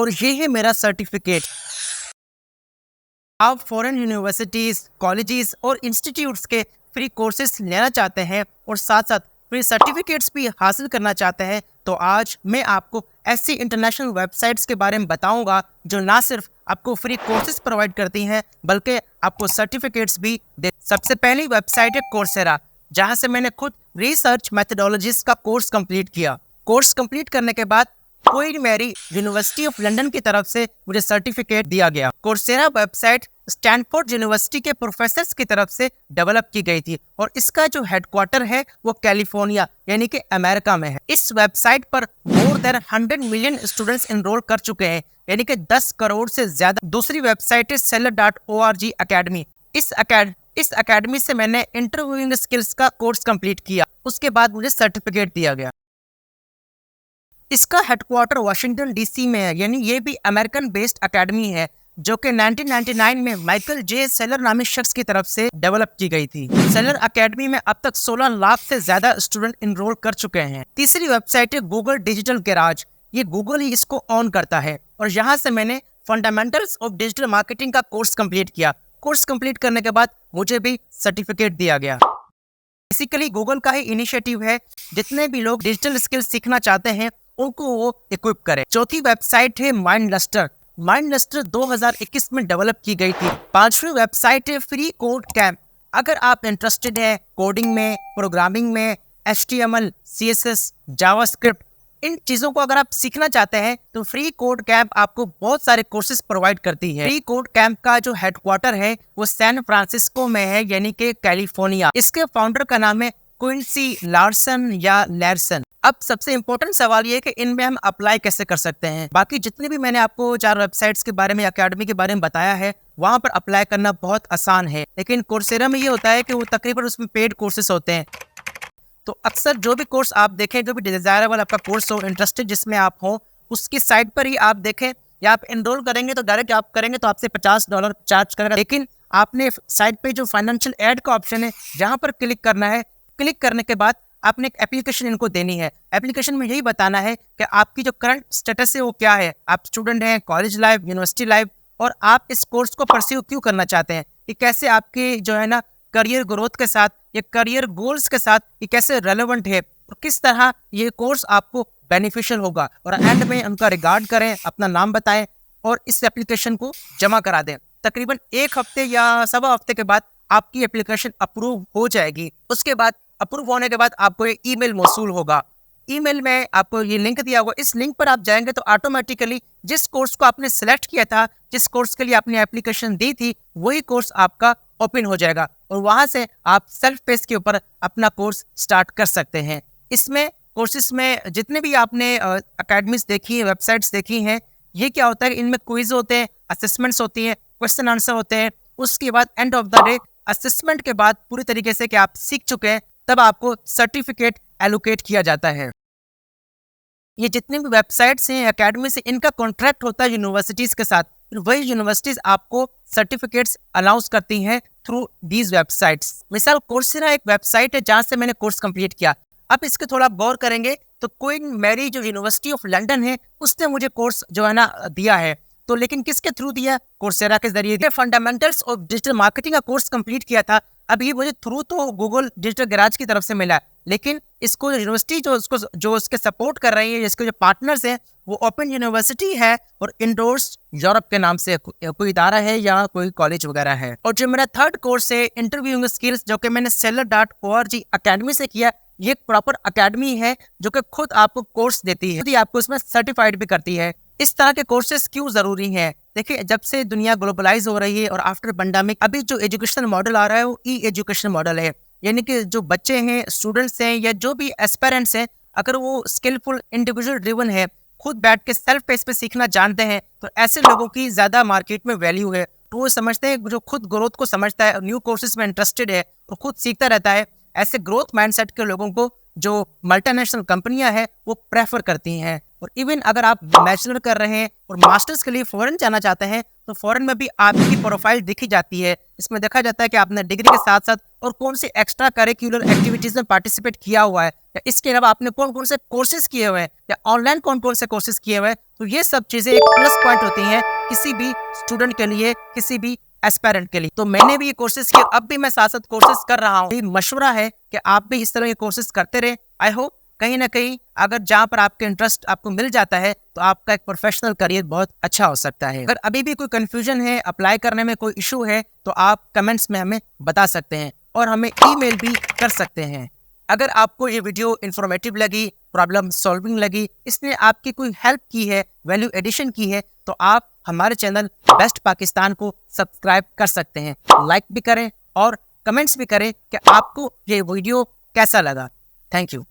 और ये है मेरा सर्टिफिकेट। आप फॉरेन यूनिवर्सिटीज़, कॉलेजेस और इंस्टीट्यूट्स के फ्री कोर्सेज लेना चाहते हैं और साथ साथ फ्री सर्टिफिकेट्स भी हासिल करना चाहते हैं, तो आज मैं आपको ऐसी इंटरनेशनल वेबसाइट्स के बारे में बताऊंगा जो ना सिर्फ आपको फ्री कोर्सेज प्रोवाइड करती हैं बल्कि आपको सर्टिफिकेट्स भी दे। सबसे पहली वेबसाइट है कोर्सेरा, जहां से मैंने खुद रिसर्च मैथडोलॉजीज का कोर्स कंप्लीट किया। कोर्स कंप्लीट करने के बाद Queen Mary University of London की तरफ से मुझे सर्टिफिकेट दिया गया। कोर्सेरा वेबसाइट स्टैनफोर्ड यूनिवर्सिटी के प्रोफेसर्स की तरफ से डेवलप की गई थी और इसका जो हेडक्वार्टर है वो कैलिफोर्निया यानी कि अमेरिका में है। इस वेबसाइट पर more than 100 million students enrol कर चुके हैं, यानी कि 10 करोड़ से ज्यादा। दूसरी वेबसाइट है seller.org अकेडमी। इस अकेडमी से मैंने इंटरव्यूइंग स्किल्स का कोर्स कंप्लीट किया, उसके बाद मुझे सर्टिफिकेट दिया गया। इसका हेडक्वार्टर वाशिंगटन डीसी में है, यानी ये भी अमेरिकन बेस्ड अकेडमी है जो कि 1999 में माइकल जे सेलर नामी शख्स की तरफ से डेवलप की गई थी। सेलर अकेडमी में अब तक 16 लाख से ज्यादा स्टूडेंट एनरोल कर चुके हैं। तीसरी वेबसाइट है गूगल डिजिटल गैराज। ये गूगल ही इसको ऑन करता है और यहाँ से मैंने फंडामेंटल्स ऑफ डिजिटल मार्केटिंग का कोर्स कंप्लीट किया। कोर्स कंप्लीट करने के बाद मुझे भी सर्टिफिकेट दिया गया। बेसिकली गूगल का ही इनिशिएटिव है, जितने भी लोग डिजिटल स्किल्स सीखना चाहते हैं उनको वो इक्विप करे। चौथी वेबसाइट है माइंडलस्टर। माइंडलस्टर 2021 में डेवलप की गई थी। पांचवी वेबसाइट है फ्री कोड कैंप। अगर आप इंटरेस्टेड है कोडिंग में, प्रोग्रामिंग में, HTML, CSS, जावास्क्रिप्ट, इन चीज़ों को अगर आप सीखना चाहते हैं तो फ्री कोड कैंप आपको बहुत सारे कोर्सेज प्रोवाइड करती है। फ्री कोड कैंप का जो हेडक्वार्टर है वो सैन फ्रांसिस्को में है, यानी कि कैलिफोर्निया। इसके फाउंडर का नाम है क्विंसी लार्सन या लैरसन। अब सबसे इम्पोर्टेंट सवाल ये है कि इनमें हम अप्लाई कैसे कर सकते हैं। बाकी जितने भी मैंने आपको 4 वेबसाइट्स के बारे में, अकेडमी के बारे में बताया है, वहाँ पर अप्लाई करना बहुत आसान है। लेकिन कोर्सेरा में ये होता है कि वो तकरीबन उसमें पेड कोर्सेज होते हैं। तो अक्सर जो भी कोर्स आप देखें, जो भी डिजायरेबल आपका कोर्स हो, इंटरेस्टेड जिसमें आप हो, उसकी साइट पर ही आप देखें या आप एनरोल करेंगे तो डायरेक्ट आप करेंगे तो आपसे $50 चार्ज करेगा। लेकिन आपने साइट पे जो फाइनेंशियल एड का ऑप्शन है जहाँ पर क्लिक करना है, क्लिक करने के बाद आपने एक एप्लीकेशन इनको देनी है। एप्लीकेशन में यही बताना है कि आपकी जो करंट स्टेटस है वो क्या है, आप स्टूडेंट हैं, कॉलेज लाइफ, यूनिवर्सिटी लाइफ, और आप इस कोर्स को परस्यू क्यों करना चाहते हैं, कि कैसे आपके जो है ना करियर ग्रोथ के साथ या करियर गोल्स के साथ ये कैसे रेलेवेंट है और किस तरह ये कोर्स आपको बेनिफिशियल होगा। और एंड में उनका रिगार्ड करें, अपना नाम बताएं और इस एप्लीकेशन को जमा करा दें। तकरीबन 1 हफ्ते या सवा हफ्ते के बाद आपकी एप्लीकेशन अप्रूव हो जाएगी। उसके बाद अप्रूव होने के बाद आपको एक ईमेल मौसूल होगा। ईमेल में आपको ये लिंक दिया होगा। इस लिंक पर आप जाएंगे तो ऑटोमेटिकली जिस कोर्स को आपने सेलेक्ट किया था, जिस कोर्स के लिए आपने एप्लीकेशन दी थी, वही कोर्स आपका ओपन हो जाएगा और वहां से आप सेल्फ पेज के ऊपर अपना कोर्स स्टार्ट कर सकते हैं। इसमें कोर्सेज में जितने भी आपने अकेडमीज देखी है, वेबसाइट्स देखी हैं, ये क्या होता है, इनमें क्विज होते हैं, असेसमेंट्स होती हैं, क्वेश्चन आंसर होते हैं। उसके बाद end of the day assessment के बाद पूरी तरीके से कि आप सीख चुके हैं, तब आपको सर्टिफिकेट एलोकेट किया जाता है। ये जितने भी वेबसाइट्स हैं अकेडमी से, इनका कॉन्ट्रैक्ट होता है यूनिवर्सिटीज़ के साथ। वही यूनिवर्सिटीज़ आपको सर्टिफिकेट्स अनाउंस करती हैं थ्रू दीज वेबसाइट्स। मिसाल कोर्सेरा एक वेबसाइट है जहाँ से मैंने कोर्स कंप्लीट किया। अब इसके थोड़ा गौर करेंगे तो क्वीन मैरी जो यूनिवर्सिटी ऑफ लंदन है उसने मुझे कोर्स जो है ना दिया है। तो लेकिन किसके थ्रू दिया? कोर्सेरा के जरिए। फंडामेंटल्स ऑफ डिजिटल मार्केटिंग का कोर्स कंप्लीट किया था। अब ये मुझे थ्रू तो गूगल डिजिटल गैराज की तरफ से मिला, लेकिन इसको यूनिवर्सिटी जो उसके सपोर्ट कर रही है, जिसके जो पार्टनर्स हैं, वो ओपन यूनिवर्सिटी है और इंडोर्स यूरोप के नाम से कोई इदारा है या कोई कॉलेज वगैरह है। और जो मेरा थर्ड कोर्स है इंटरव्यूइंग स्किल्स, जो कि मैंने seller.org अकेडमी से किया, ये एक प्रॉपर अकेडमी है जो कि खुद आपको कोर्स देती है, खुद ही आपको इसमें सर्टिफाइड भी करती है। इस तरह के कोर्सेज क्यों जरूरी हैं? देखिए, जब से दुनिया ग्लोबलाइज हो रही है और आफ्टर पेंडेमिक अभी जो एजुकेशन मॉडल आ रहा है वो ई एजुकेशन मॉडल है, यानी कि जो बच्चे हैं, स्टूडेंट्स हैं या जो भी एस्पायरेंट्स हैं, अगर वो स्किलफुल, इंडिविजुअल ड्रिवन है, खुद बैठ के सेल्फ पेस पे सीखना जानते हैं, तो ऐसे लोगों की ज्यादा मार्केट में वैल्यू है। तो वो समझते हैं, जो खुद ग्रोथ को समझता है, न्यू कोर्सेज में इंटरेस्टेड है और खुद सीखता रहता है, ऐसे ग्रोथ माइंडसेट के लोगों को जो मल्टीनेशनल कंपनियां हैं वो प्रेफर करती हैं। और इवन अगर आप बैचलर कर रहे हैं और मास्टर्स के लिए फॉरेन जाना चाहते हैं तो फॉरेन में भी आपकी प्रोफाइल दिखी जाती है। इसमें देखा जाता है कि आपने डिग्री के साथ साथ और कौन सी एक्स्ट्रा करिकुलर एक्टिविटीज में पार्टिसिपेट किया हुआ है, या इसके अलावा आपने कौन कौन से कोर्सेज किए हुए हैं या ऑनलाइन कौन कौन से कोर्सेज किए हुए हैं। तो ये सब चीज़ें एक प्लस पॉइंट होती हैं किसी भी स्टूडेंट के लिए, किसी भी एस्पायरेंट के लिए। तो मैंने भी ये कोर्सेज किए, अब भी मैं साथ साथ कोर्सेज कर रहा हूँ। मशवरा है कि आप भी इस तरह के कोर्सेज करते रहे। आई होप कहीं ना कहीं अगर जहाँ पर आपके इंटरेस्ट आपको मिल जाता है तो आपका एक प्रोफेशनल करियर बहुत अच्छा हो सकता है। अगर अभी भी कोई कंफ्यूजन है, अप्लाई करने में कोई इशू है, तो आप कमेंट्स में हमें बता सकते हैं और हमें ईमेल भी कर सकते हैं। अगर आपको ये वीडियो इन्फॉर्मेटिव लगी, प्रॉब्लम सॉल्विंग लगी, इसने आपकी कोई हेल्प की है, वैल्यू एडिशन की है, तो आप हमारे चैनल बेस्ट पाकिस्तान को सब्सक्राइब कर सकते हैं। लाइक भी करें और कमेंट्स भी करें कि आपको ये वीडियो कैसा लगा। Thank you.